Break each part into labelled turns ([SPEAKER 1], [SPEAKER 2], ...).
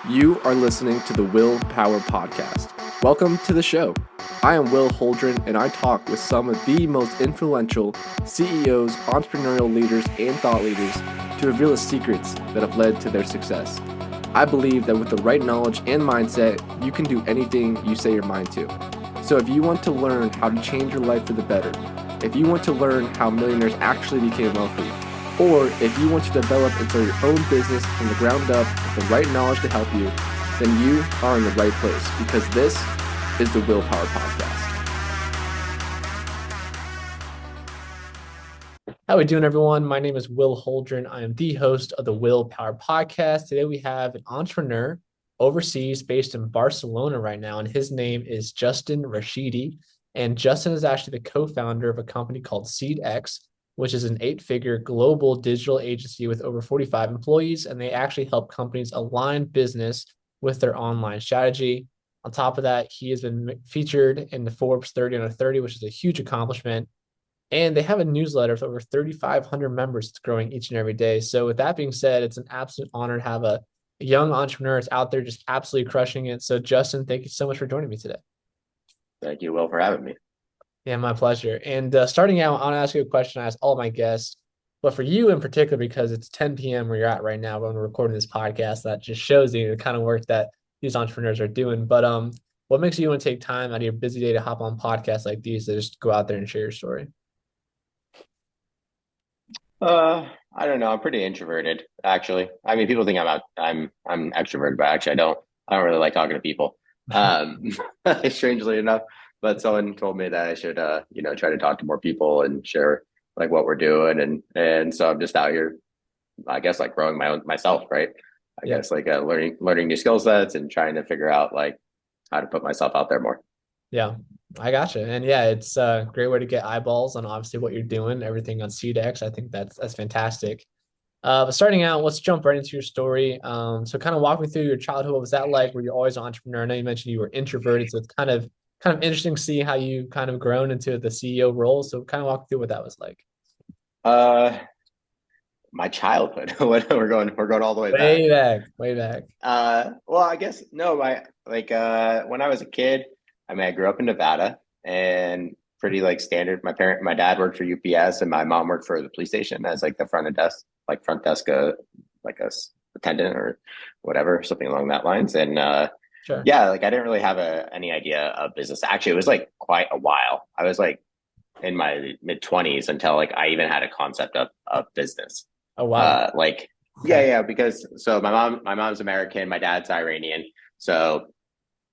[SPEAKER 1] You are listening to the Will Power Podcast. Welcome to the show. I am Will Holdren, and I talk with some of the most influential CEOs, entrepreneurial leaders, and thought leaders to reveal the secrets that have led to their success. I believe that with the right knowledge and mindset, you can do anything you say your mind to. So if you want to learn how to change your life for the better, if you want to learn how millionaires actually became wealthy, or if you want to develop and start your own business from the ground up with the right knowledge to help you, then you are in the right place because this is the Willpower Podcast. How are we doing, everyone? My name is Will Holdren. I am the host of the Willpower Podcast. Today we have an entrepreneur overseas based in Barcelona right now, and his name is Justin Rashidi. And Justin is actually the co-founder of a company called SeedX, which is an 8-figure global digital agency with over 45 employees, and they actually help companies align business with their online strategy. On top of that, he has been featured in the Forbes 30 under 30, which is a huge accomplishment. And they have a newsletter with over 3,500 members. It's growing each and every day. So with that being said, it's an absolute honor to have a young entrepreneur that's out there just absolutely crushing it. So Justin, thank you so much for joining me today.
[SPEAKER 2] Thank you, Will, for having me.
[SPEAKER 1] Yeah, my pleasure. And starting out, I want to ask you a question I ask all my guests, but for you in particular, because it's 10 p.m. where you're at right now when we're recording this podcast, that just shows you the kind of work that these entrepreneurs are doing. But what makes you want to take time out of your busy day to hop on podcasts like these to just go out there and share your story?
[SPEAKER 2] I don't know. I'm pretty introverted, actually. I mean, people think I'm extroverted, but actually I don't really like talking to people. Um, strangely enough, but someone told me that I should try to talk to more people and share like what we're doing, and so I'm just out here, I guess, like growing myself, right? I
[SPEAKER 1] Yeah.
[SPEAKER 2] guess like learning new skill sets and trying to figure out like how to put myself out there more.
[SPEAKER 1] Yeah, I gotcha. And yeah, it's a great way to get eyeballs on obviously what you're doing, everything on SeedX. I think that's fantastic. But starting out, let's jump right into your story. So kind of walk me through your childhood. What was that like? Were you always an entrepreneur? I know you mentioned you were introverted, so it's kind of interesting to see how you kind of grown into the CEO role. So kind of walk through what that was like.
[SPEAKER 2] Uh, my childhood. We're going all the way back.
[SPEAKER 1] Way back, way back.
[SPEAKER 2] Well, I guess no, when I was a kid, I mean, I grew up in Nevada and pretty like standard. My dad worked for UPS and my mom worked for the police station as like the front desk, like attendant or whatever, something along that lines. And
[SPEAKER 1] Sure.
[SPEAKER 2] yeah, like I didn't really have any idea of business. Actually, it was like quite a while. I was like in my mid 20s until like I even had a concept of business.
[SPEAKER 1] Oh wow.
[SPEAKER 2] Like
[SPEAKER 1] Okay.
[SPEAKER 2] yeah, because so my mom's American, my dad's Iranian. So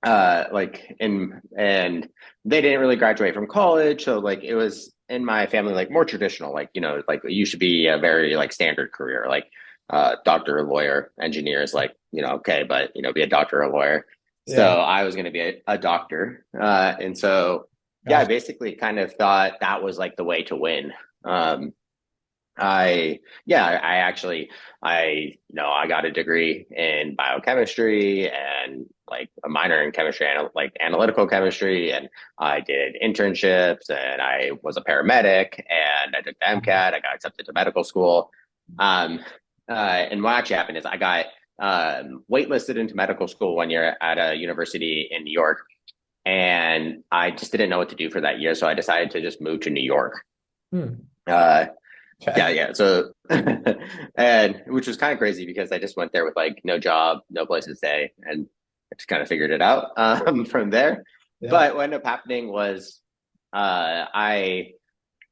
[SPEAKER 2] and they didn't really graduate from college, so like it was in my family like more traditional, like like you should be a very like standard career, like doctor, lawyer, engineer is like okay, but be a doctor or a lawyer. So
[SPEAKER 1] Yeah.
[SPEAKER 2] I was going to be a doctor, and so yeah, I
[SPEAKER 1] Gosh.
[SPEAKER 2] basically kind of thought that was like the way to win. I actually I got a degree in biochemistry and like a minor in chemistry and like analytical chemistry, and I did internships and I was a paramedic and I took the MCAT. I got accepted to medical school. Um, and what actually happened is I got waitlisted into medical school one year at a university in New York, and I just didn't know what to do for that year, so I decided to just move to New York.
[SPEAKER 1] Hmm.
[SPEAKER 2] Uh,
[SPEAKER 1] Okay.
[SPEAKER 2] yeah. So, and which was kind of crazy because I just went there with like no job, no place to stay, and I just kind of figured it out from there.
[SPEAKER 1] Yeah.
[SPEAKER 2] But what ended up happening was I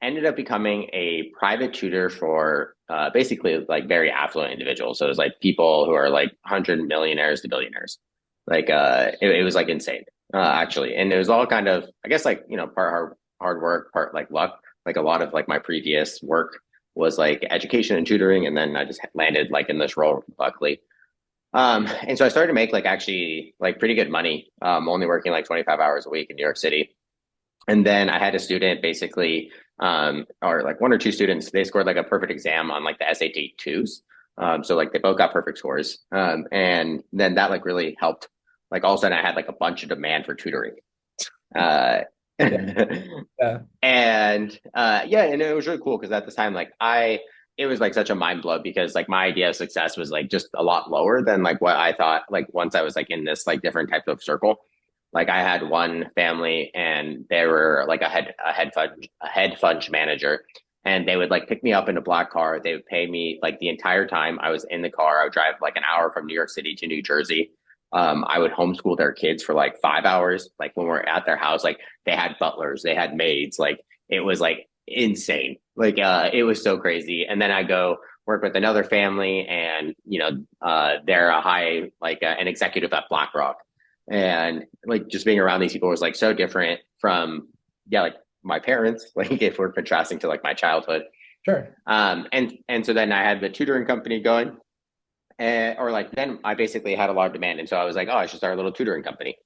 [SPEAKER 2] ended up becoming a private tutor for basically like very affluent individuals. So it was like people who are like 100 millionaires to billionaires. Like it was like insane, actually. And it was all kind of, I guess, like, part hard work, part like luck. Like a lot of like my previous work was like education and tutoring, and then I just landed like in this role, luckily. And so I started to make like actually like pretty good money, only working like 25 hours a week in New York City. And then I had a student basically, or like one or two students, they scored like a perfect exam on like the SAT twos. So like they both got perfect scores. And then that like really helped. Like all of a sudden I had like a bunch of demand for tutoring. Uh,
[SPEAKER 1] Yeah. Yeah.
[SPEAKER 2] and yeah, and it was really cool because at the time, like it was like such a mind blow because like my idea of success was like just a lot lower than like what I thought like once I was like in this like different type of circle. Like I had one family and they were like a head fund manager, and they would like pick me up in a black car. They would pay me like the entire time I was in the car. I would drive like an hour from New York City to New Jersey. I would homeschool their kids for like 5 hours. Like when we're at their house, like they had butlers, they had maids. Like it was like insane. Like it was so crazy. And then I go work with another family, and they're a high like an executive at BlackRock, and like just being around these people was like so different from like my parents. Like if we're contrasting to like my childhood,
[SPEAKER 1] Sure.
[SPEAKER 2] and so then I had the tutoring company going, or like then I basically had a lot of demand, and so I was like, oh, I should start a little tutoring company.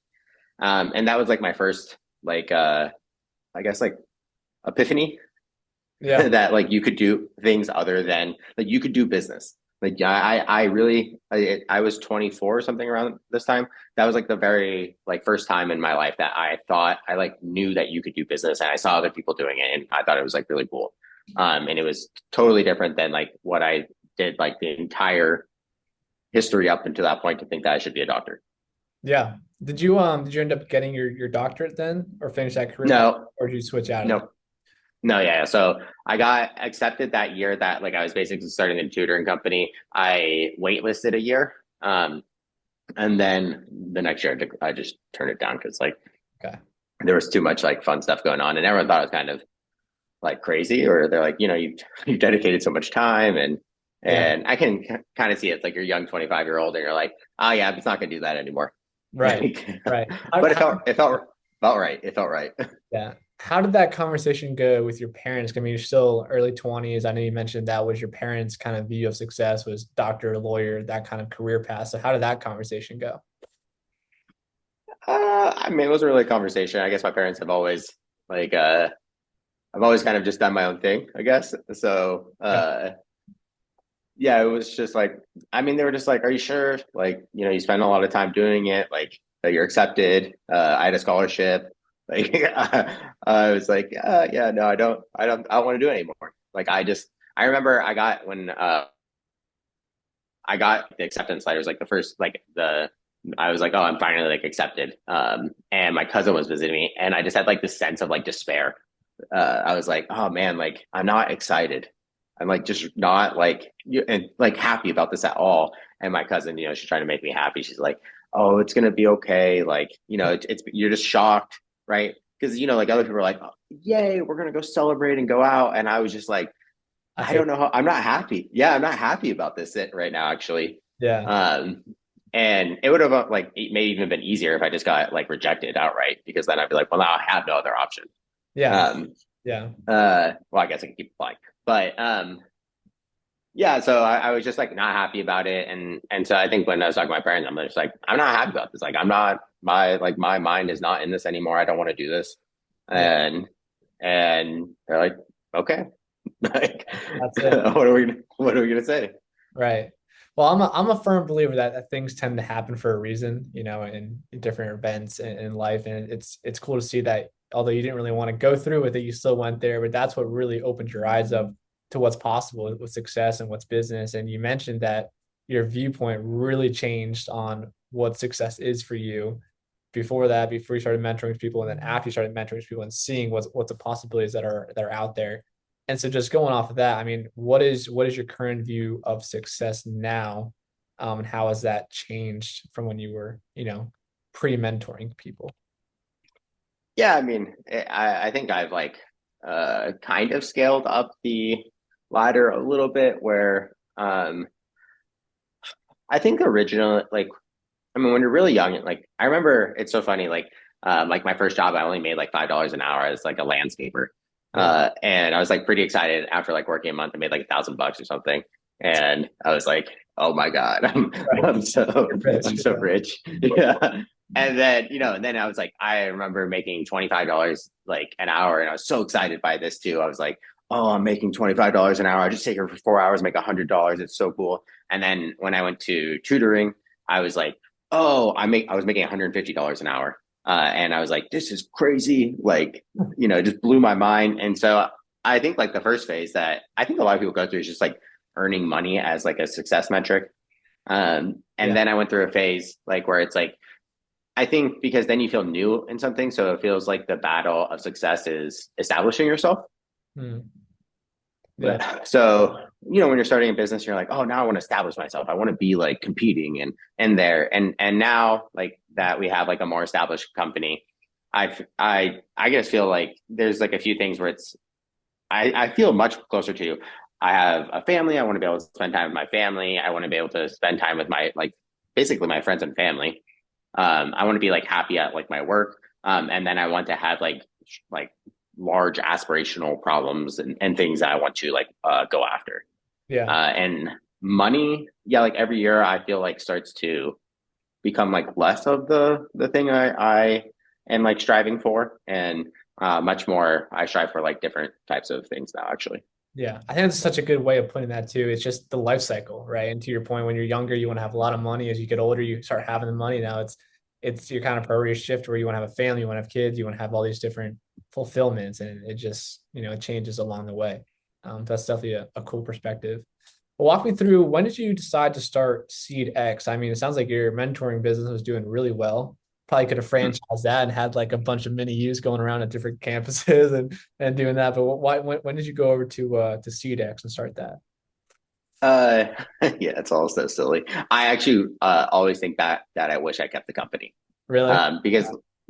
[SPEAKER 2] And that was like my first like I guess like epiphany
[SPEAKER 1] Yeah.
[SPEAKER 2] that like you could do things other than like you could do business. Like I really I was 24 or something around this time. That was like the very like first time in my life that I thought I like knew that you could do business, and I saw other people doing it, and I thought it was like really cool. And it was totally different than like what I did like the entire history up until that point to think that I should be a doctor.
[SPEAKER 1] Yeah. Did you end up getting your doctorate then or finish that career path,
[SPEAKER 2] No,
[SPEAKER 1] or did you switch out of that?
[SPEAKER 2] no, No, yeah. So I got accepted that year that like I was basically starting the tutoring company. I waitlisted a year. And then the next year I just turned it down because like
[SPEAKER 1] Okay.
[SPEAKER 2] there was too much like fun stuff going on, and everyone thought it was kind of like crazy, or they're like, you dedicated so much time,
[SPEAKER 1] Yeah.
[SPEAKER 2] and I can kind of see it. It's like you're a young 25-year-old and you're like, oh yeah, it's not gonna do that anymore.
[SPEAKER 1] Right.
[SPEAKER 2] Like,
[SPEAKER 1] Right.
[SPEAKER 2] but it felt right. It felt right.
[SPEAKER 1] Yeah. How did that conversation go with your parents? I mean, you're still early 20s. I know you mentioned that was your parents' kind of view of success was doctor, lawyer, that kind of career path. So how did that conversation go?
[SPEAKER 2] I mean, it wasn't really a conversation. I guess my parents have always like I've always kind of just done my own thing, I guess. So
[SPEAKER 1] Okay.
[SPEAKER 2] yeah, it was just like I mean, they were just like, "Are you sure? Like, you spend a lot of time doing it, like that you're accepted." I had a scholarship. Like I was like, yeah, no, I don't want to do it anymore. Like I remember I got the acceptance letters like the first like the I was like, oh, I'm finally like accepted. And my cousin was visiting me, and I just had like this sense of like despair. I was like, oh man, like I'm not excited. I'm like just not like and like happy about this at all. And my cousin, she's trying to make me happy. She's like, oh, it's gonna be okay. Like, it's you're just shocked, right? Because like other people are like, oh, yay, we're gonna go celebrate and go out. And I was just like,
[SPEAKER 1] I
[SPEAKER 2] I
[SPEAKER 1] feel
[SPEAKER 2] don't know how I'm not happy. Yeah, I'm not happy about this right now, actually.
[SPEAKER 1] yeah.
[SPEAKER 2] Um, and it would have like it may even been easier if I just got like rejected outright, because then I'd be like, well, now I have no other option.
[SPEAKER 1] Yeah.
[SPEAKER 2] Um,
[SPEAKER 1] Yeah.
[SPEAKER 2] well, I guess I can keep applying, but yeah. So I was just like not happy about it, and so I think when I was talking to my parents, I'm just like, I'm not happy about this. Like, I'm not my mind is not in this anymore. I don't want to do this,
[SPEAKER 1] Yeah.
[SPEAKER 2] and they're like, okay, like,
[SPEAKER 1] That's it.
[SPEAKER 2] what are we gonna say?
[SPEAKER 1] Right. Well, I'm a firm believer that things tend to happen for a reason, in different events in life. And it's cool to see that although you didn't really want to go through with it, you still went there. But that's what really opened your eyes up to what's possible with success and what's business. And you mentioned that your viewpoint really changed on what success is for you before that, before you started mentoring people, and then after you started mentoring people and seeing what's the possibilities that are out there. And so just going off of that, I mean, what is your current view of success now? And how has that changed from when you were, pre-mentoring people?
[SPEAKER 2] Yeah, I mean, I think I've like kind of scaled up the ladder a little bit where I think originally like I mean when you're really young, like I remember it's so funny, like my first job I only made like $5 an hour as like a landscaper.
[SPEAKER 1] Yeah.
[SPEAKER 2] And I was like pretty excited after like working a month. I made like $1,000 or something. And I was like, oh my God,
[SPEAKER 1] Right.
[SPEAKER 2] I'm so
[SPEAKER 1] You're rich.
[SPEAKER 2] I'm so
[SPEAKER 1] Yeah.
[SPEAKER 2] rich. Yeah. And then, and then I was like, I remember making $25 like an hour, and I was so excited by this too. I was like, oh, I'm making $25 an hour. I just take her for 4 hours, make $100. It's so cool. And then when I went to tutoring, I was like, oh, I was making $150 an hour. And I was like, this is crazy. Like, it just blew my mind. And so I think like the first phase that I think a lot of people go through is just like earning money as like a success metric. And
[SPEAKER 1] Yeah.
[SPEAKER 2] then I went through a phase like where it's like I think because then you feel new in something, so it feels like the battle of success is establishing yourself.
[SPEAKER 1] Hmm. Yeah.
[SPEAKER 2] But so when you're starting a business, you're like, oh, now I want to establish myself. I want to be like competing and there and now like that we have like a more established company. I just feel like there's like a few things where I feel much closer to. I have a family. I want to be able to spend time with my family. I want to be able to spend time with my like basically my friends and family. I want to be like happy at like my work. And then I want to have like large aspirational problems and things that I want to like go after.
[SPEAKER 1] Yeah.
[SPEAKER 2] And money, yeah, like every year I feel like starts to become like less of the thing I am like striving for, and much more I strive for like different types of things now actually.
[SPEAKER 1] Yeah, I think that's such a good way of putting that too. It's just the life cycle, right? And to your point, when you're younger, you want to have a lot of money. As you get older, you start having the money. Now it's your kind of priority shift where you want to have a family, you want to have kids, you want to have all these different fulfillments, and it just it changes along the way. That's definitely a cool perspective. Well, walk me through, when did you decide to start SeedX? I mean, it sounds like your mentoring business was doing really well. Probably could have franchised that and had like a bunch of mini U's going around at different campuses and doing that. But why when did you go over to SeedX and start that?
[SPEAKER 2] Uh, yeah, it's all so silly. I actually always think that I wish I kept the company.
[SPEAKER 1] Really?
[SPEAKER 2] Because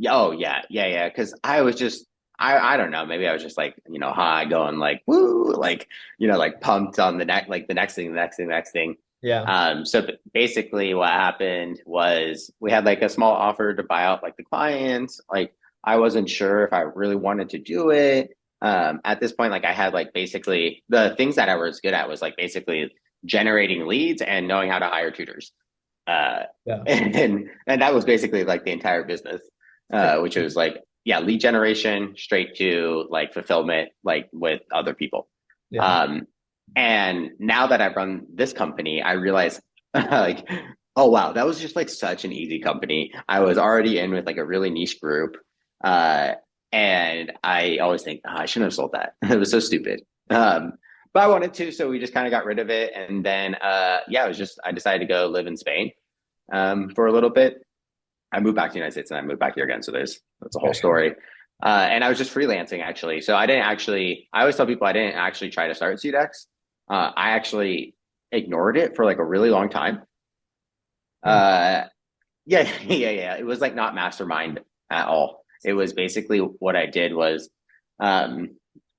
[SPEAKER 2] oh yeah, because I was just I don't know, maybe I was just like high going like woo like like pumped on the next thing, the next thing, the next thing.
[SPEAKER 1] Yeah.
[SPEAKER 2] So basically what happened was we had like a small offer to buy out like the clients. Like I wasn't sure if I really wanted to do it. At this point, like I had like basically the things that I was good at was like basically generating leads and knowing how to hire tutors. Uh,
[SPEAKER 1] Yeah.
[SPEAKER 2] and that was basically like the entire business, which was like lead generation straight to like fulfillment, like with other people.
[SPEAKER 1] Yeah.
[SPEAKER 2] Um, and now that I've run this company, I realize like, oh wow, that was just like such an easy company. I was already in with like a really niche group. Uh, and I always think, oh, I shouldn't have sold that. It was so stupid. But I wanted to, so we just kind of got rid of it. And then, it was just, I decided to go live in Spain, for a little bit. I moved back to the United States and I moved back here again. So that's a whole
[SPEAKER 1] Okay.
[SPEAKER 2] story. And I was just freelancing actually. So I always tell people I didn't actually try to start SeedX. I actually ignored it for like a really long time.
[SPEAKER 1] Hmm.
[SPEAKER 2] Uh, yeah, yeah. It was like not mastermind at all. It was basically what I did was, um,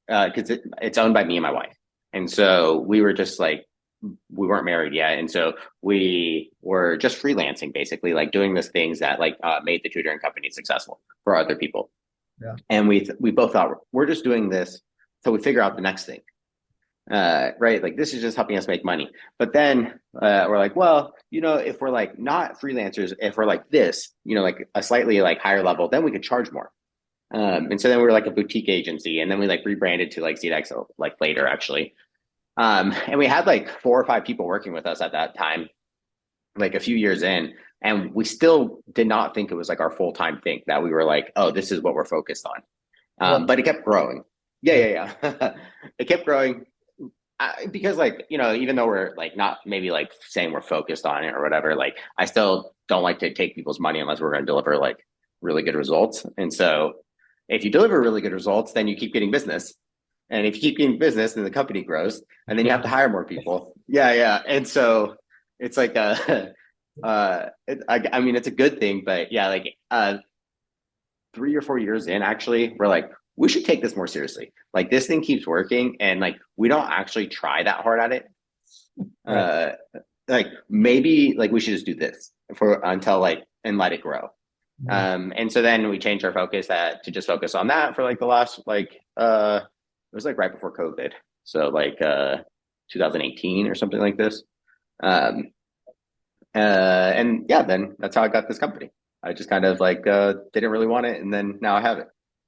[SPEAKER 2] because it's owned by me and my wife. And so we were just like, we weren't married yet. And so we were just freelancing, basically, like doing these things that like made the tutoring company successful for other people.
[SPEAKER 1] Yeah.
[SPEAKER 2] And we both thought we're just doing this till we figure out the next thing. Right. Like this is just helping us make money. But then we're like, well, if we're like not freelancers, if we're like this, like a slightly like higher level, then we could charge more. And so then we were like a boutique agency, and then we like rebranded to like SeedX like later actually. And we had like 4 or 5 people working with us at that time, like a few years in, and we still did not think it was like our full time thing that we were like, oh, this is what we're focused on.
[SPEAKER 1] Well,
[SPEAKER 2] But it kept growing. Yeah,
[SPEAKER 1] yeah.
[SPEAKER 2] yeah. It kept growing because like even though we're like not maybe like saying we're focused on it or whatever, like I still don't like to take people's money unless we're going to deliver like really good results. And so if you deliver really good results, then you keep getting business. And if you keep getting business, then the company grows, and then you have to hire more people. Yeah, yeah. And so it's like I mean, it's a good thing, but yeah, like 3 or 4 years in, actually, we're like, we should take this more seriously. Like this thing keeps working, and like we don't actually try that hard at it.
[SPEAKER 1] Right.
[SPEAKER 2] Uh, like maybe like we should just do this for until like and let it grow.
[SPEAKER 1] Mhm.
[SPEAKER 2] And so then we changed our focus to just focus on that for like the last like it was like right before COVID. So like 2018 or something like this. Um and yeah, then that's how I got this company. I just kind of like didn't really want it, and then now I have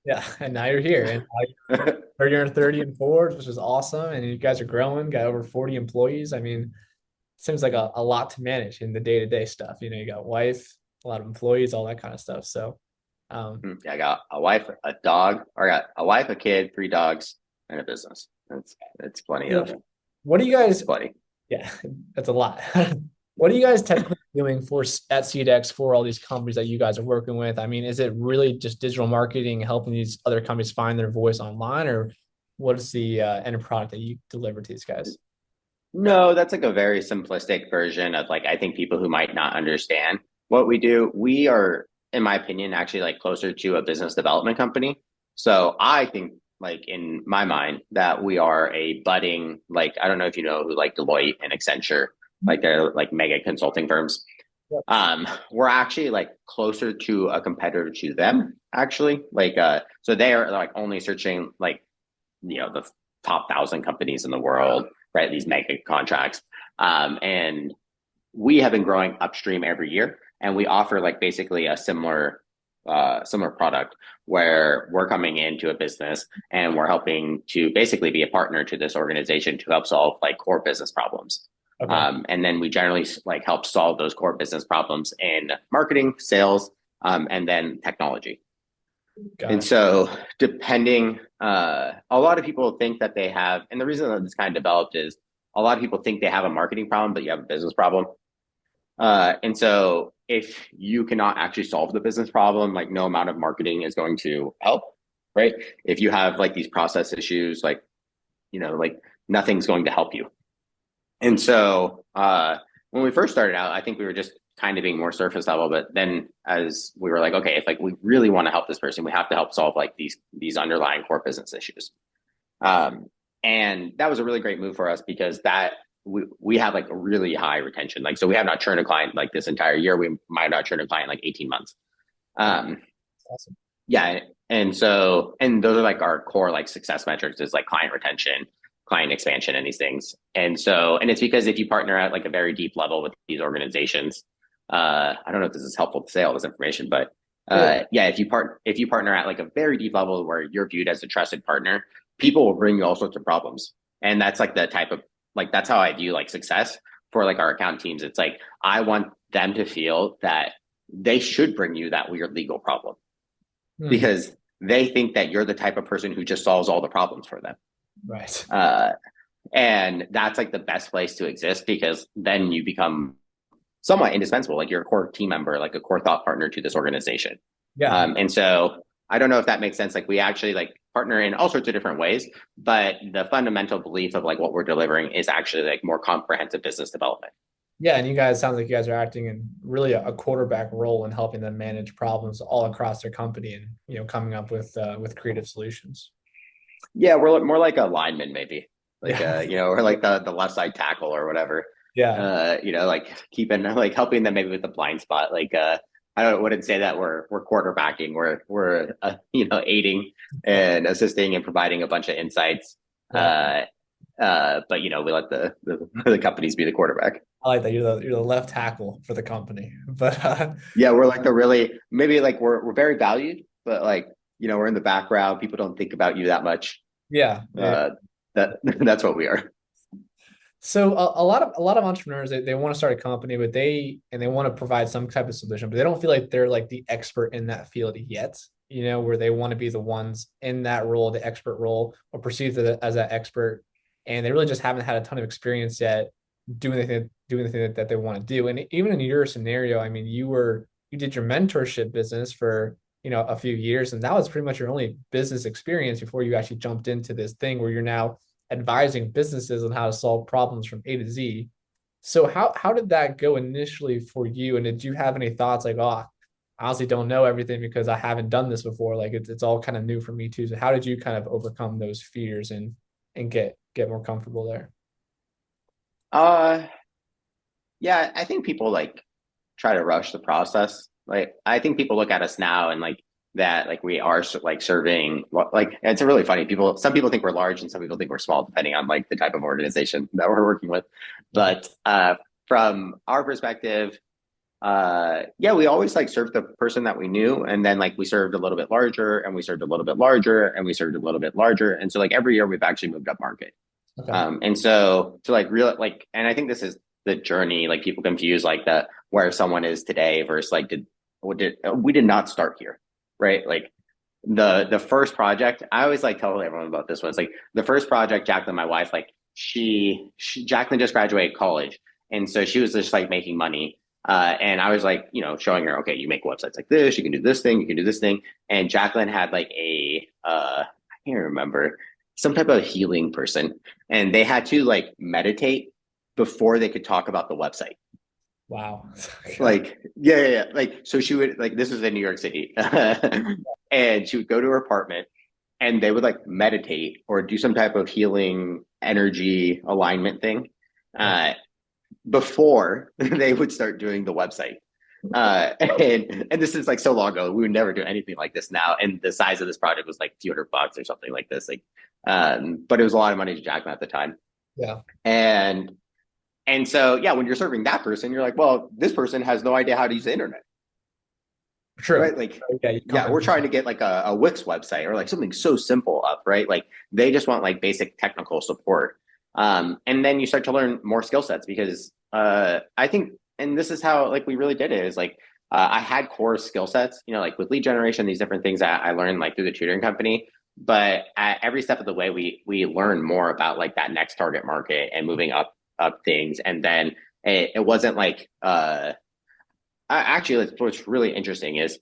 [SPEAKER 1] Yeah. And now you're here. And
[SPEAKER 2] it.
[SPEAKER 1] you're in 30 and Forbes, which is awesome. And you guys are growing, got over 40 employees. I mean, seems like a lot to manage in the day-to-day stuff. You got wife, a lot of employees, all that kind of stuff. So
[SPEAKER 2] Yeah, I got a wife, a dog, or I got a wife, a kid, 3 dogs, in a business. It's plenty
[SPEAKER 1] So
[SPEAKER 2] of
[SPEAKER 1] what do you guys,
[SPEAKER 2] plenty.
[SPEAKER 1] yeah, that's a lot. What are you guys technically doing for at SeedX for all these companies that you guys are working with? I mean, is it really just digital marketing, helping these other companies find their voice online, or what is the end product that you deliver to these guys?
[SPEAKER 2] No, that's like a very simplistic version of like I think people who might not understand what we do. We are, in my opinion, actually like closer to a business development company. So I think like in my mind that we are a budding, like I don't know if you know who like Deloitte and Accenture, like they're like mega consulting firms.
[SPEAKER 1] Yep.
[SPEAKER 2] We're actually like closer to a competitor to them, actually. So they are like only searching like the top 1,000 companies in the world, right? These mega contracts. And we have been growing upstream every year, and we offer like basically a similar product where we're coming into a business and we're helping to basically be a partner to this organization to help solve like core business problems.
[SPEAKER 1] Okay.
[SPEAKER 2] And then we generally like help solve those core business problems in marketing, sales, and then technology.
[SPEAKER 1] Got
[SPEAKER 2] And
[SPEAKER 1] it.
[SPEAKER 2] so, depending, a lot of people think that they have, and the reason that this kind of developed is a lot of people think they have a marketing problem, but you have a business problem. And so, if you cannot actually solve the business problem, like no amount of marketing is going to help, right? If you have like these process issues, like nothing's going to help you. And so, when we first started out, I think we were just kind of being more surface level. But then, as we were like, okay, if like we really want to help this person, we have to help solve like these underlying core business issues. Um, and that was a really great move for us because that we have like a really high retention. Like, so we have not churned a client like this entire year. We might not churn a client like 18 months. Um,
[SPEAKER 1] Awesome.
[SPEAKER 2] yeah. And those are like our core like success metrics is like client retention, client expansion, and these things. And it's because if you partner at like a very deep level with these organizations, I don't know if this is helpful to say all this information, but
[SPEAKER 1] Yeah.
[SPEAKER 2] yeah, if you partner at like a very deep level where you're viewed as a trusted partner, people will bring you all sorts of problems. And that's like the type of like that's how I view like success for like our account teams. It's like I want them to feel that they should bring you that weird legal problem
[SPEAKER 1] Hmm.
[SPEAKER 2] because they think that you're the type of person who just solves all the problems for them.
[SPEAKER 1] Right.
[SPEAKER 2] Uh, and that's like the best place to exist because then you become somewhat indispensable, like you're a core team member, like a core thought partner to this organization.
[SPEAKER 1] Yeah.
[SPEAKER 2] And so I don't know if that makes sense. Like we actually like partner in all sorts of different ways, but the fundamental belief of like what we're delivering is actually like more comprehensive business development.
[SPEAKER 1] Yeah, and you guys sounds like you guys are acting in really a quarterback role in helping them manage problems all across their company and coming up with creative solutions.
[SPEAKER 2] Yeah, we're more like a lineman, maybe. Like
[SPEAKER 1] Yeah.
[SPEAKER 2] we're like the left side tackle or whatever.
[SPEAKER 1] Yeah.
[SPEAKER 2] Like keeping like helping them maybe with the blind spot. Wouldn't say that we're quarterbacking. We're aiding and assisting and providing a bunch of insights.
[SPEAKER 1] Yeah.
[SPEAKER 2] But we let the companies be the quarterback.
[SPEAKER 1] I like that you're the left tackle for the company. But
[SPEAKER 2] Yeah, we're like the really maybe like we're very valued, but like we're in the background. People don't think about you that much.
[SPEAKER 1] yeah.
[SPEAKER 2] Uh, that that's what we are.
[SPEAKER 1] So a lot of entrepreneurs they want to start a company, but they want to provide some type of solution, but they don't feel like they're like the expert in that field yet. Where they want to be the ones in that role, the expert role, or perceived as that expert, and they really just haven't had a ton of experience yet doing the thing that they want to do. And even in your scenario, I mean, you did your mentorship business for a few years, and that was pretty much your only business experience before you actually jumped into this thing where you're now advising businesses on how to solve problems from A to Z. So how did that go initially for you? And did you have any thoughts like, oh, I honestly don't know everything because I haven't done this before. Like it's all kind of new for me too. So how did you kind of overcome those fears and get more comfortable there?
[SPEAKER 2] Uh, yeah, I think people like try to rush the process. Like, I think people look at us now and like that, like we are like serving, like it's really funny. Some people think we're large and some people think we're small, depending on like the type of organization that we're working with.
[SPEAKER 1] Okay.
[SPEAKER 2] But from our perspective, yeah, we always like served the person that we knew, and then like we served a little bit larger, and we served a little bit larger, and we served a little bit larger, and so like every year we've actually moved up market.
[SPEAKER 1] Okay.
[SPEAKER 2] And so to like real like, and I think this is the journey. Like people confuse like the where someone is today versus like we did not start here, right? Like the first project, I always like tell everyone about this one. It's like the first project, Jacqueline, my wife, like Jacqueline just graduated college, and so she was just like making money. And I was like, showing her, okay, you make websites like this, you can do this thing, you can do this thing. And Jacqueline had like I can't remember, some type of healing person, and they had to like meditate before they could talk about the website.
[SPEAKER 1] Wow.
[SPEAKER 2] Like, yeah. Like, so she would like, this was in New York City, and she would go to her apartment, and they would like meditate or do some type of healing energy alignment thing,
[SPEAKER 1] Yeah.
[SPEAKER 2] uh, before they would start doing the website. And this is like so long ago, we would never do anything like this now. And the size of this project was like a few $100 or something like this. Like, but it was a lot of money to Jackman at the time.
[SPEAKER 1] Yeah.
[SPEAKER 2] And so, yeah, when you're serving that person, you're like, well, this person has no idea how to use the internet,
[SPEAKER 1] True.
[SPEAKER 2] right? Like,
[SPEAKER 1] Yeah, you come
[SPEAKER 2] yeah,
[SPEAKER 1] in.
[SPEAKER 2] we're trying to get like a Wix website or like something so simple up, right? Like they just want like basic technical support. And then you start to learn more skill sets because I think, and this is how like we really did it is like I had core skill sets, like with lead generation, these different things that I learned like through the tutoring company. But at every step of the way, we learn more about like that next target market and moving up things. And then it wasn't like actually what's really interesting is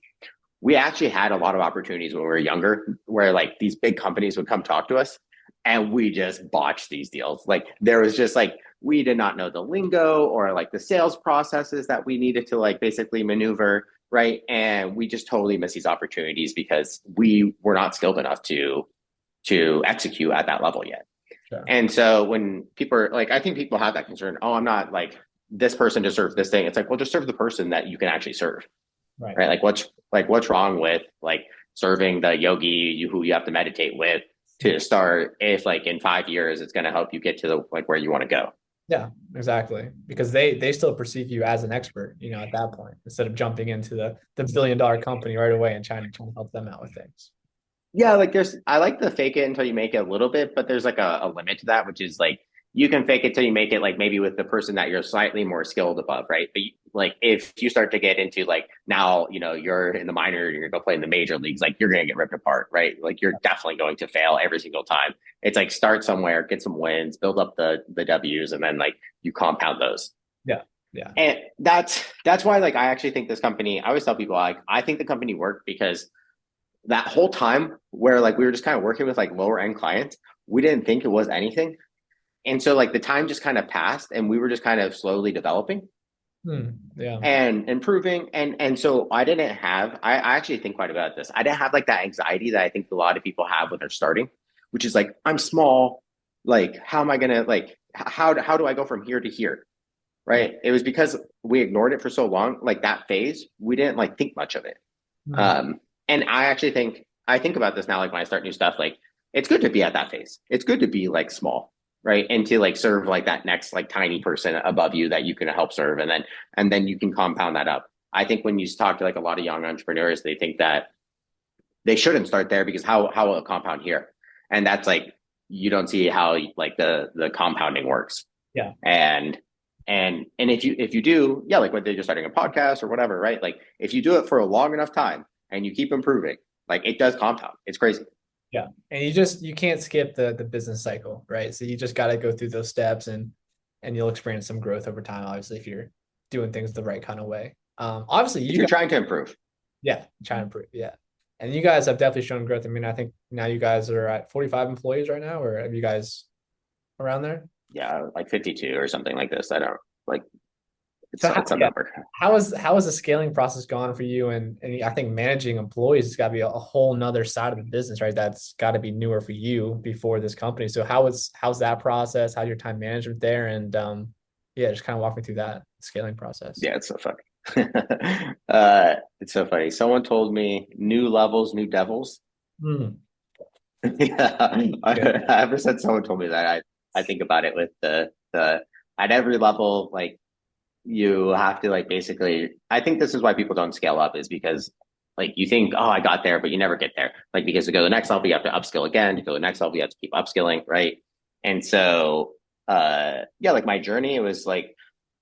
[SPEAKER 2] we actually had a lot of opportunities when we were younger where like these big companies would come talk to us and we just botched these deals. Like there was just like we did not know the lingo or like the sales processes that we needed to like basically maneuver, right? And we just totally missed these opportunities because we were not skilled enough to execute at that level yet.
[SPEAKER 1] Sure.
[SPEAKER 2] And so when people are like, I think people have that concern. Oh, I'm not like this person to serve this thing. It's like, well, just serve the person that you can actually serve,
[SPEAKER 1] Right.
[SPEAKER 2] right? What's wrong with like serving the yogi who you have to meditate with to start if like in 5 years it's going to help you get to the like where you want to go.
[SPEAKER 1] Yeah, exactly. Because they still perceive you as an expert, at that point, instead of jumping into the billion-dollar company right away and trying to help them out with things.
[SPEAKER 2] Yeah, like I like to fake it until you make it a little bit, but there's like a limit to that, which is like you can fake it till you make it, like maybe with the person that you're slightly more skilled above, right? But like if you start to get into like now, you're in the minor, you're gonna go play in the major leagues, like you're gonna get ripped apart, right? Like you're definitely going to fail every single time. It's like start somewhere, get some wins, build up the W's, and then like you compound those.
[SPEAKER 1] Yeah. Yeah.
[SPEAKER 2] And that's why like I actually think this company, I always tell people like I think the company worked because that whole time where like we were just kind of working with like lower end clients, we didn't think it was anything. And so like the time just kind of passed and we were just kind of slowly developing
[SPEAKER 1] Yeah.
[SPEAKER 2] and improving. And so I actually think quite about this. I didn't have like that anxiety that I think a lot of people have when they're starting, which is like, I'm small. Like, how am I going to like, how do I go from here to here?
[SPEAKER 1] Yeah.
[SPEAKER 2] Right. It was because we ignored it for so long, like that phase, we didn't like think much of it.
[SPEAKER 1] Hmm.
[SPEAKER 2] Um, and I think about this now, like when I start new stuff, like it's good to be at that phase. It's good to be like small, right? And to like serve like that next like tiny person above you that you can help serve. And then you can compound that up. I think when you talk to like a lot of young entrepreneurs, they think that they shouldn't start there because how will it compound here? And that's like, you don't see how like the compounding works.
[SPEAKER 1] Yeah.
[SPEAKER 2] And if you do, yeah, like whether you're starting a podcast or whatever, right? Like if you do it for a long enough time and you keep improving, like it does compound. It's crazy.
[SPEAKER 1] Yeah. And you can't skip the business cycle, right? So you just got to go through those steps and you'll experience some growth over time, obviously, if you're doing things the right kind of way. Obviously
[SPEAKER 2] If
[SPEAKER 1] you
[SPEAKER 2] you're
[SPEAKER 1] guys,
[SPEAKER 2] trying to improve.
[SPEAKER 1] yeah, trying to improve. Yeah. And you guys have definitely shown growth. I mean, I think now you guys are at 45 employees right now, or have you guys around there?
[SPEAKER 2] Yeah, like 52 or something like this. I don't like
[SPEAKER 1] So
[SPEAKER 2] it's some
[SPEAKER 1] yeah,
[SPEAKER 2] number.
[SPEAKER 1] how is the scaling process gone for you? And I think managing employees has got to be a whole nother side of the business, right? That's got to be newer for you before this company. So how's that process? How's your time management there? And yeah, just kind of walk me through that scaling process.
[SPEAKER 2] Yeah, it's so funny. It's so funny. Someone told me new levels, new devils.
[SPEAKER 1] Hmm.
[SPEAKER 2] Yeah,
[SPEAKER 1] Yeah.
[SPEAKER 2] ever since someone told me that, I think about it with the at every level, like you have to like basically. I think this is why people don't scale up is because like you think, oh, I got there, but you never get there. Like because to go to the next level, you have to upskill again. To go to the next level, you have to keep upskilling, right? And so, yeah, like my journey, it was like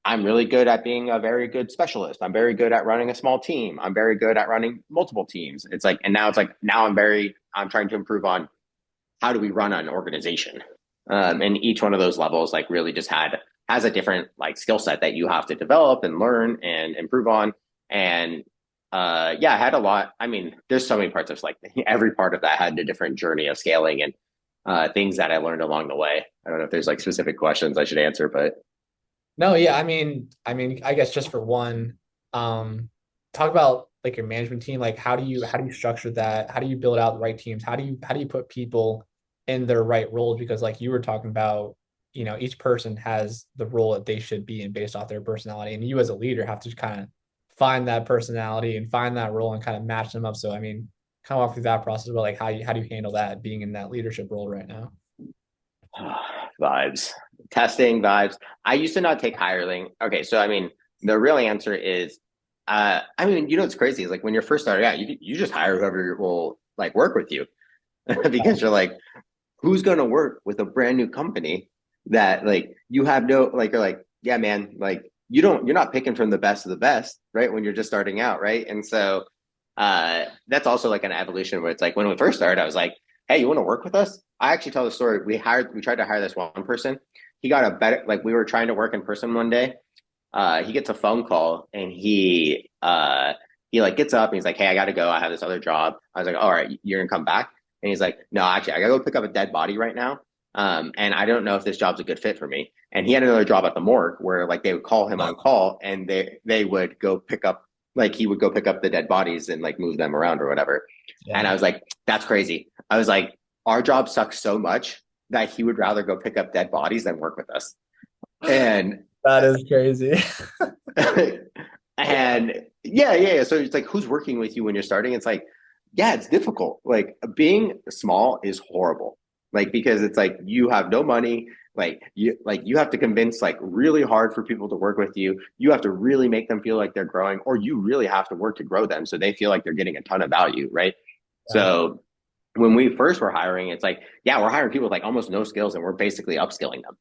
[SPEAKER 2] I'm really good at being a very good specialist. I'm very good at running a small team. I'm very good at running multiple teams. It's like, and now it's like, now I'm trying to improve on how do we run an organization? And each one of those levels, like, really just has a different like skill set that you have to develop and learn and improve on. And yeah, I had a lot. I mean, there's so many parts of like every part of that had a different journey of scaling and things that I learned along the way. I don't know if there's like specific questions I should answer, but
[SPEAKER 1] No, yeah, I guess just for one, talk about like your management team. Like, how do you structure that? How do you build out the right teams? How do you put people in their right roles? Because like you were talking about, each person has the role that they should be in based off their personality, and you as a leader have to kind of find that personality and find that role and kind of match them up. So, I mean, kind of walk through that process, but like how do you handle that being in that leadership role right now?
[SPEAKER 2] vibes, testing vibes. I used to not take hiring. Okay, so I mean, the real answer is, I mean, it's crazy. It's like when you're first starting out, you just hire whoever will like work with you because you're like, who's gonna work with a brand new company that like you have no like you're like, yeah, man, like you're not picking from the best of the best, right? When you're just starting out, right? And so that's also like an evolution where it's like when we first started, I was like, hey, you want to work with us? I actually tell the story. We tried to hire this one person. He got a better, like we were trying to work in person one day. He gets a phone call and he like gets up and he's like, hey, I gotta go. I have this other job. I was like, all right, you're gonna come back. And he's like, no, actually, I gotta go pick up a dead body right now. And I don't know if this job's a good fit for me. And he had another job at the morgue where like they would call him on call and they would go pick up like he would go pick up the dead bodies and like move them around or whatever. And
[SPEAKER 1] Yeah,
[SPEAKER 2] I was like, that's crazy. I was like, our job sucks so much that he would rather go pick up dead bodies than work with us. And
[SPEAKER 1] that is crazy. Yeah,
[SPEAKER 2] and yeah. So it's like, who's working with you when you're starting? It's like, yeah, it's difficult. Like being small is horrible. Like because it's like you have no money. Like you have to convince like really hard for people to work with you. You have to really make them feel like they're growing, or you really have to work to grow them so they feel like they're getting a ton of value, right?
[SPEAKER 1] yeah,
[SPEAKER 2] So when we first were hiring, it's like, yeah, we're hiring people with like almost no skills and we're basically upskilling them.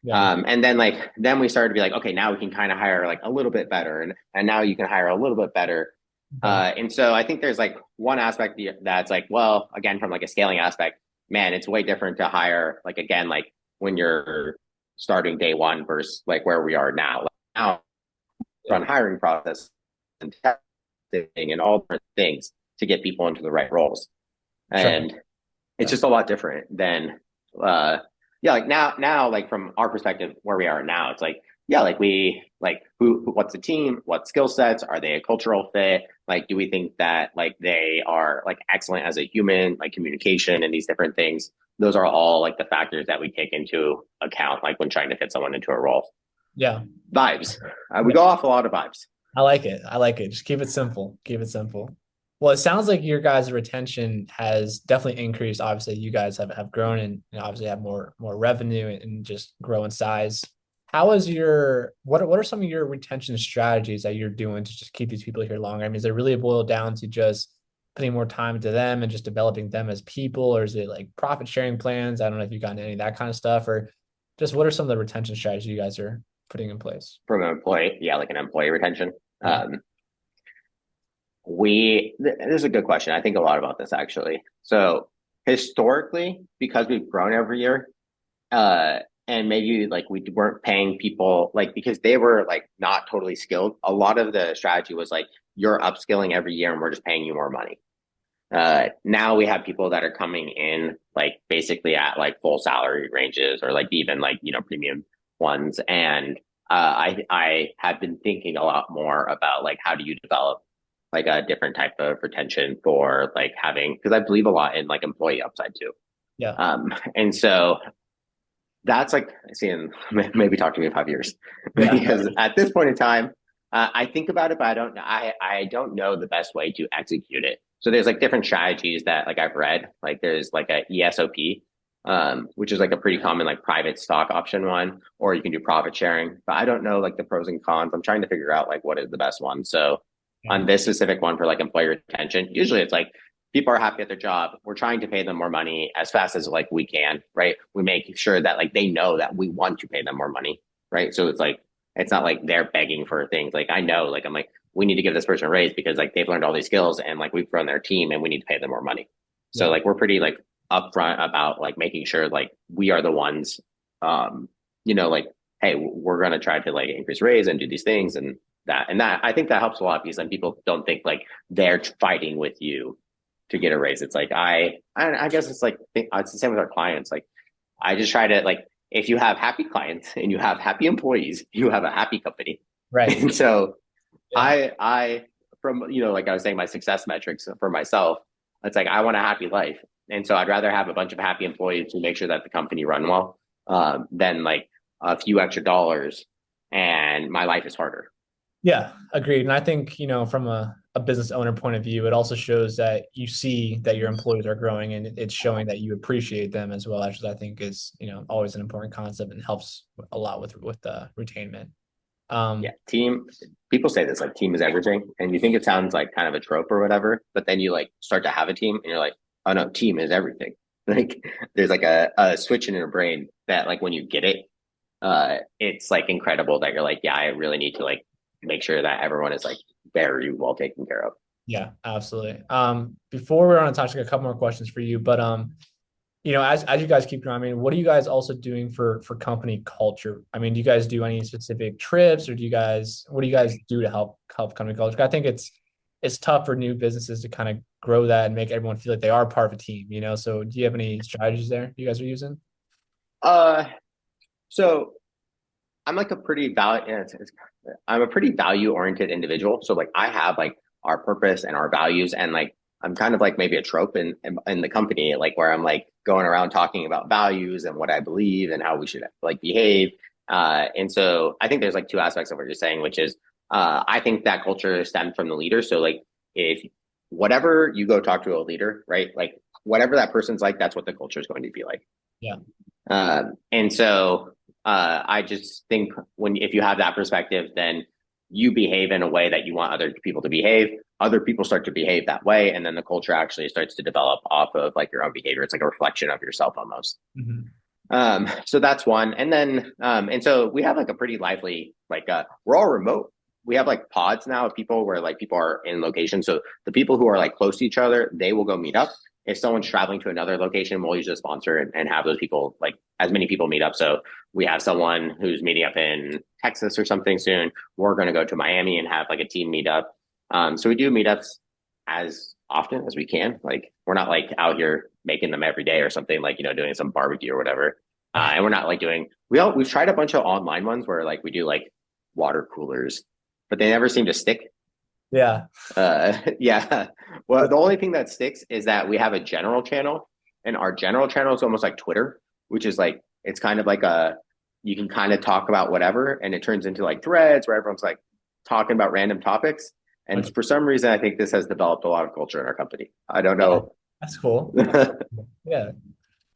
[SPEAKER 1] yeah.
[SPEAKER 2] And then we started to be like, okay, now we can kind of hire like a little bit better, and now you can hire a little bit better.
[SPEAKER 1] Okay.
[SPEAKER 2] And so I think there's like one aspect that's like, well, again, from like a scaling aspect, man, it's way different to hire like again, like when you're starting day one versus like where we are now. Like, now
[SPEAKER 1] Yeah,
[SPEAKER 2] run hiring process and testing and all different things to get people into the right roles.
[SPEAKER 1] sure.
[SPEAKER 2] And it's
[SPEAKER 1] Yeah,
[SPEAKER 2] just a lot different than uh yeah, like now like from our perspective where we are now, it's like, yeah, like we like what's the team, what skill sets, are they a cultural fit, like do we think that like they are like excellent as a human, like communication and these different things. Those are all like the factors that we take into account like when trying to fit someone into a role.
[SPEAKER 1] yeah,
[SPEAKER 2] Vibes, we
[SPEAKER 1] yeah.
[SPEAKER 2] go off a lot of vibes.
[SPEAKER 1] I like it. I like it. Just keep it simple. Keep it simple. Well, it sounds like your guys' retention has definitely increased. Obviously, you guys have grown and obviously have more revenue and just grow in size. How is your what are some of your retention strategies that you're doing to just keep these people here longer? I mean, is it really boiled down to just putting more time into them and just developing them as people, or is it like profit sharing plans? I don't know if you've gotten any of that kind of stuff, or just what are some of the retention strategies you guys are putting in place?
[SPEAKER 2] From an employee, yeah, like an employee retention.
[SPEAKER 1] Yeah.
[SPEAKER 2] This is a good question. I think a lot about this actually. So historically, because we've grown every year, uh, and maybe like we weren't paying people like because they were like not totally skilled. A lot of the strategy was like you're upskilling every year and we're just paying you more money. Now we have people that are coming in like basically at like full salary ranges or like even like premium ones. And I have been thinking a lot more about like how do you develop like a different type of retention for like having because I believe a lot in like employee upside too.
[SPEAKER 1] Yeah.
[SPEAKER 2] And so that's like seeing maybe talk to me in 5 years
[SPEAKER 1] Yeah.
[SPEAKER 2] because at this point in time I think about it but I don't know the best way to execute it. So there's like different strategies that like I've read, like there's like a ESOP, which is like a pretty common like private stock option one, or you can do profit sharing, but I don't know like the pros and cons. I'm trying to figure out like what is the best one. So
[SPEAKER 1] Yeah.
[SPEAKER 2] on this specific one for like employee retention, usually it's like people are happy at their job. We're trying to pay them more money as fast as we can, right? We make sure that like they know that we want to pay them more money, right? So it's like It's not like they're begging for things. Like I know, like I'm like, we need to give this person a raise because like they've learned all these skills and like we've grown their team and we need to pay them more money. So
[SPEAKER 1] Yeah.
[SPEAKER 2] like we're pretty like upfront about like making sure like we are the ones, um, like, hey, we're gonna try to like increase raise and do these things and that I think that helps a lot because then people don't think like they're fighting with you to get a raise. It's like I guess it's like it's the same with our clients. Like I just try to like if you have happy clients and you have happy employees, you have a happy company.
[SPEAKER 1] Right.
[SPEAKER 2] And so
[SPEAKER 1] Yeah.
[SPEAKER 2] I from like I was saying, my success metrics for myself, it's like I want a happy life, and so I'd rather have a bunch of happy employees to make sure that the company run well, than like a few extra dollars, and my life is harder.
[SPEAKER 1] Yeah, agreed. And I think, from a business owner point of view, it also shows that you see that your employees are growing and it's showing that you appreciate them as well, which I think is, always an important concept and helps a lot with the retainment.
[SPEAKER 2] Yeah,
[SPEAKER 1] Um,
[SPEAKER 2] team. People say this like team is everything, and you think it sounds like kind of a trope or whatever, but then you like start to have a team, and you're like, oh no, team is everything. Like there's like a switch in your brain that like when you get it, it's like incredible that you're like, yeah, I really need to like make sure that everyone is like very well taken care of.
[SPEAKER 1] yeah, absolutely. Before we're on to touch, a couple more questions for you, but as you guys keep growing, I mean, what are you guys also doing for company culture? I mean, do you guys do any specific trips, or what do you guys do to help company culture? I think it's tough for new businesses to kind of grow that and make everyone feel like they are part of a team, So do you have any strategies there you guys are using?
[SPEAKER 2] Uh, so I'm like a pretty value. I'm a pretty value oriented individual. So like I have like our purpose and our values, and like I'm kind of like maybe a trope in the company, like where I'm like going around talking about values and what I believe and how we should like behave. And so I think there's like two aspects of what you're saying, which is I think that culture stems from the leader. So like if whatever you go talk to a leader, right? Like whatever that person's like, that's what the culture is going to be like.
[SPEAKER 1] Yeah.
[SPEAKER 2] And so I just think when if you have that perspective, then you behave in a way that you want other people to behave. Other people start to behave that way, and then the culture actually starts to develop off of like your own behavior. It's like a reflection of yourself almost.
[SPEAKER 1] Mhm.
[SPEAKER 2] So that's one. And then and so we have like a pretty lively like we're all remote. We have like pods now of people where like people are in location. So the people who are like close to each other, they will go meet up. If someone's traveling to another location, we'll usually sponsor and have those people like as many people meet up. So we have someone who's meeting up in Texas or something soon. We're going to go to Miami and have like a team meetup. So we do meetups as often as we can. Like we're not like out here making them every day or something like, doing some barbecue or whatever. And we're not like we've tried a bunch of online ones where like we do like water coolers, but they never seem to stick.
[SPEAKER 1] Yeah.
[SPEAKER 2] Yeah. Well, the only thing that sticks is that we have a general channel, and our general channel is almost like Twitter, which is like, it's kind of like you can kind of talk about whatever, and it turns into like threads where everyone's like talking about random topics. And
[SPEAKER 1] Okay.
[SPEAKER 2] for some reason, I think this has developed a lot of culture in our company. I don't
[SPEAKER 1] Yeah.
[SPEAKER 2] know.
[SPEAKER 1] That's cool. Yeah.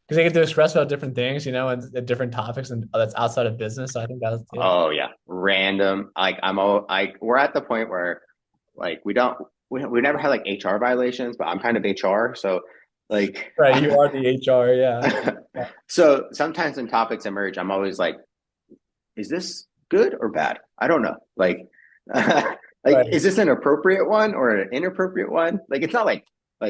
[SPEAKER 1] Because they get to express about different things, and different topics, and that's outside of business. So I think that's, yeah.
[SPEAKER 2] Oh yeah, random. Like we're at the point where like we never had like HR violations, but I'm kind of HR, so like
[SPEAKER 1] Right. You are the HR. Yeah. Yeah.
[SPEAKER 2] so sometimes when topics emerge, I'm always like, is this good or bad? I don't know. Like like
[SPEAKER 1] Right.
[SPEAKER 2] is this an appropriate one or an inappropriate one? Like it's not like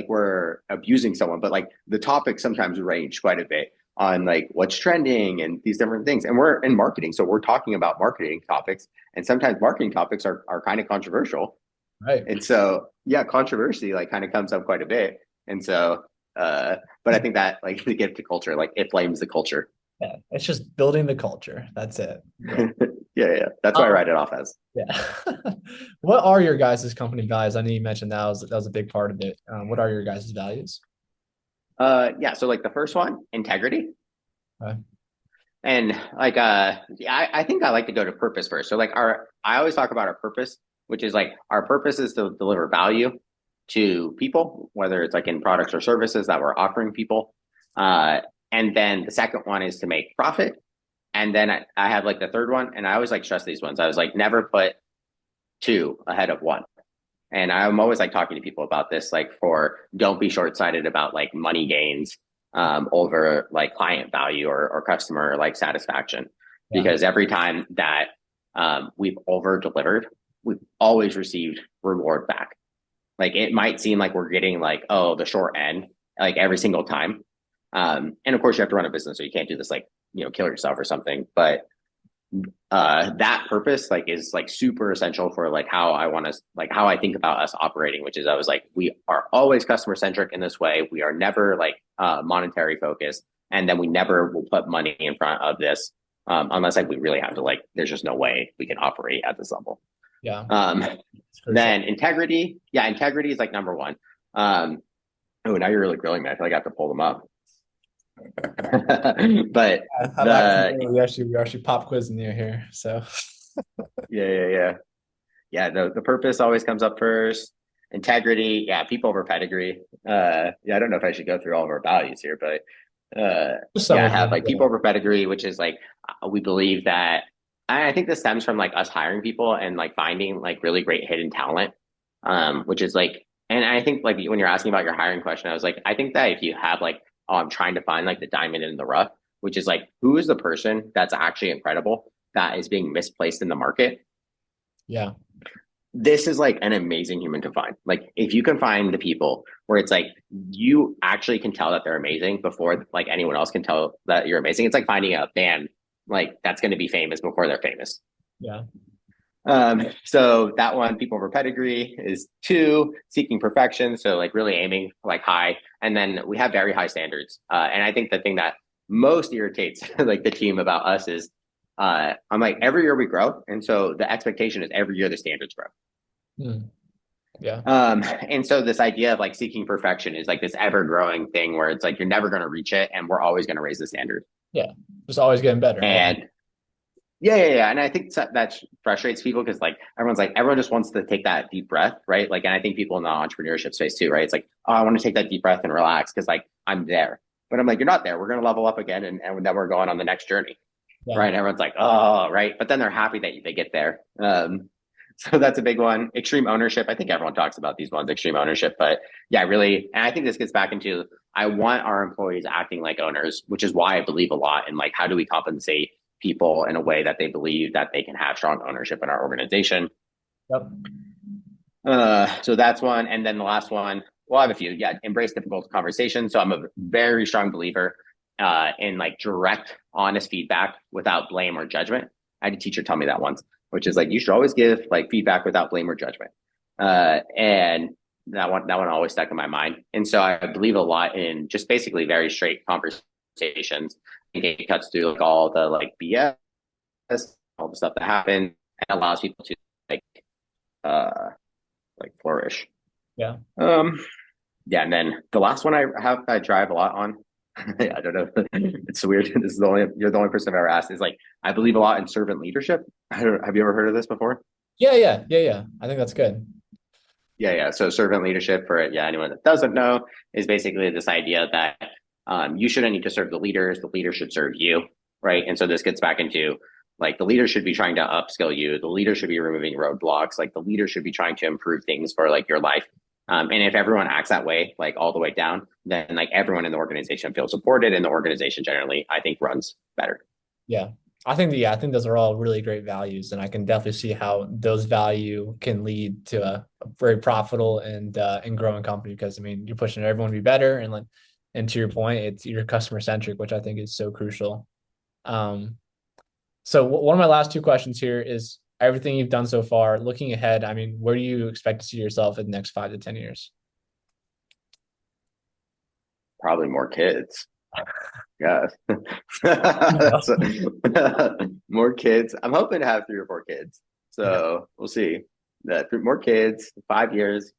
[SPEAKER 2] we're abusing someone, but like the topics sometimes range quite a bit on like what's trending and these different things. And we're in marketing, so we're talking about marketing topics, and sometimes marketing topics are kind of controversial.
[SPEAKER 1] Right.
[SPEAKER 2] And so yeah, controversy like kind of comes up quite a bit. And so but I think that like the gift to culture, like it flames the culture.
[SPEAKER 1] Yeah. It's just building the culture. That's it. Yeah.
[SPEAKER 2] Yeah. That's what I
[SPEAKER 1] Um,
[SPEAKER 2] write it off as.
[SPEAKER 1] yeah. What are your guys' company values? I know you mentioned that was a big part of it. What are your guys' values?
[SPEAKER 2] Yeah, so like the first one, integrity.
[SPEAKER 1] Okay.
[SPEAKER 2] And like yeah, I think I like to go to purpose first. So like I always talk about our purpose, which is like our purpose is to deliver value to people, whether it's like in products or services that we're offering people. Uh and then the second one is to make profit. And then I have like the third one, and I always like stress these ones. I was like never put two ahead of one. And I'm always like talking to people about this, like for don't be short sighted about like money gains over like client value or customer like satisfaction.
[SPEAKER 1] Yeah.
[SPEAKER 2] Because every time that we've over delivered. We've always received reward back. Like it might seem like we're getting like, oh, the short end, like every single time. And of course you have to run a business, so you can't do this like, kill yourself or something. But that purpose like is like super essential for like how I want to like how I think about us operating, which is I was like, we are always customer centric in this way. We are never like monetary focused, and then we never will put money in front of this unless like we really have to like. There's just no way we can operate at this level.
[SPEAKER 1] Yeah.
[SPEAKER 2] Um, then integrity, yeah, integrity is like number one. Oh, now you're really grilling me. I feel like I have to pull them up. But
[SPEAKER 1] we actually pop quizzing you here. So
[SPEAKER 2] yeah. The purpose always comes up first. Integrity, yeah, people over pedigree. Yeah, I don't know if I should go through all of our values here, but
[SPEAKER 1] some
[SPEAKER 2] yeah, I
[SPEAKER 1] of
[SPEAKER 2] have
[SPEAKER 1] them,
[SPEAKER 2] like people over pedigree, which is like we believe that. I think this stems from like us hiring people and like finding like really great hidden talent, which is like, and I think like when you're asking about your hiring question, I was like, I think that if you have like, oh, I'm trying to find like the diamond in the rough, which is like, who is the person that's actually incredible that is being misplaced in the market?
[SPEAKER 1] yeah.
[SPEAKER 2] This is like an amazing human to find. Like if you can find the people where it's like you actually can tell that they're amazing before like anyone else can tell that you're amazing. It's like finding a band like that's going to be famous before they're famous.
[SPEAKER 1] Yeah.
[SPEAKER 2] So that one, people over pedigree, is two, seeking perfection. So like really aiming like high. And then we have very high standards. And I think the thing that most irritates like the team about us is I'm like every year we grow. And so the expectation is every year the standards grow.
[SPEAKER 1] Hmm. Yeah.
[SPEAKER 2] And so this idea of like seeking perfection is like this ever growing thing where it's like you're never going to reach it and we're always going to raise the standard.
[SPEAKER 1] Yeah. Just always getting better.
[SPEAKER 2] And yeah. And I think that frustrates people because like everyone just wants to take that deep breath, right? Like, and I think people in the entrepreneurship space too, right? It's like, oh, I want to take that deep breath and relax because like I'm there. But I'm like, you're not there. We're going to level up again. And then we're going on the next journey.
[SPEAKER 1] Yeah.
[SPEAKER 2] Right. And everyone's like, oh, right. But then they're happy that they get there. So that's a big one. Extreme ownership. I think everyone talks about these ones, extreme ownership. But yeah, really. And I think this gets back into I want our employees acting like owners, which is why I believe a lot in like how do we compensate people in a way that they believe that they can have strong ownership in our organization.
[SPEAKER 1] Yep.
[SPEAKER 2] So that's one. And then the last one, well, I have a few. Yeah, embrace difficult conversations. So I'm a very strong believer in like direct, honest feedback without blame or judgment. I had a teacher tell me that once, which is like you should always give like feedback without blame or judgment. And that one always stuck in my mind. And so I believe a lot in just basically very straight conversations. I think it cuts through like all the like BS, all the stuff that happened, and allows people to uh flourish.
[SPEAKER 1] Yeah.
[SPEAKER 2] Yeah, and then the last one I drive a lot on. I don't know. It's weird. This is you're the only person I've ever asked. Is like I believe a lot in servant leadership. Have you ever heard of this before?
[SPEAKER 1] Yeah. I think that's good.
[SPEAKER 2] Yeah. So servant leadership for anyone that doesn't know is basically this idea that you shouldn't need to serve the leaders. The leader should serve you, right? And so this gets back into like the leader should be trying to upskill you. The leader should be removing roadblocks. Like the leader should be trying to improve things for like your life. And if everyone acts that way, like all the way down, then like everyone in the organization feels supported, and the organization generally, I think, runs better.
[SPEAKER 1] Yeah. I think those are all really great values, and I can definitely see how those value can lead to a very profitable and growing company because I mean you're pushing everyone to be better and to your point, it's you're customer centric, which I think is so crucial. So one of my last two questions here is everything you've done so far, looking ahead, I mean, where do you expect to see yourself in the next 5 to 10 years?
[SPEAKER 2] Probably more kids. Yeah. So, more kids. I'm hoping to have 3 or 4 kids. So we'll see. That more kids, 5 years,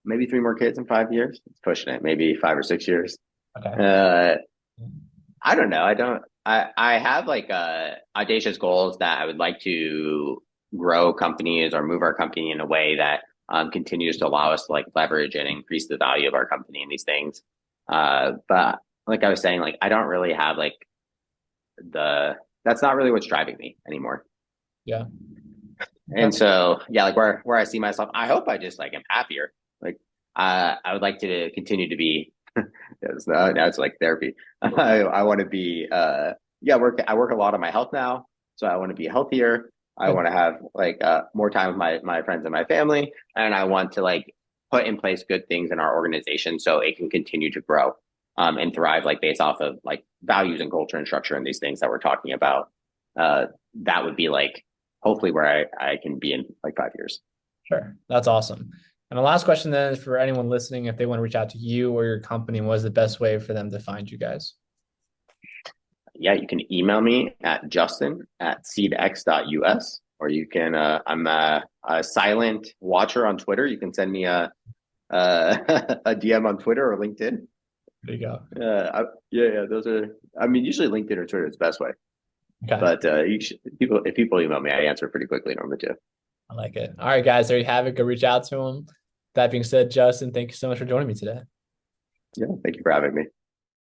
[SPEAKER 2] maybe 3 more kids in 5 years. It's pushing it. Maybe 5 or 6 years.
[SPEAKER 1] Okay.
[SPEAKER 2] I don't know. I have like audacious goals that I would like to grow companies or move our company in a way that continues to allow us to like leverage and increase the value of our company in these things. But like I was saying, like I don't really have like that's not really what's driving me anymore.
[SPEAKER 1] Yeah.
[SPEAKER 2] And so yeah, like where I see myself, I hope I just like am happier. Like I would like to continue to be now it's like therapy. I want to be I work a lot on my health now, so I want to be healthier. I
[SPEAKER 1] Good.
[SPEAKER 2] want to have like more time with my friends and my family, and I want to like put in place good things in our organization so it can continue to grow and thrive like based off of like values and culture and structure and these things that we're talking about. Uh, that would be like hopefully where I can be in like 5 years.
[SPEAKER 1] Sure. That's awesome. And the last question then is for anyone listening, if they want to reach out to you or your company, what is the best way for them to find you guys?
[SPEAKER 2] Yeah, you can email me at justin@seedx.us, or you can, I'm a silent watcher on Twitter. You can send me a, a DM on Twitter or LinkedIn.
[SPEAKER 1] There you go.
[SPEAKER 2] Yeah, those are, I mean, usually LinkedIn or Twitter is the best way.
[SPEAKER 1] Okay.
[SPEAKER 2] But if people email me, I answer pretty quickly normally too.
[SPEAKER 1] I like it. All right, guys, there you have it. Go reach out to them. That being said, Justin, thank you so much for joining me today.
[SPEAKER 2] Yeah, thank you for having me.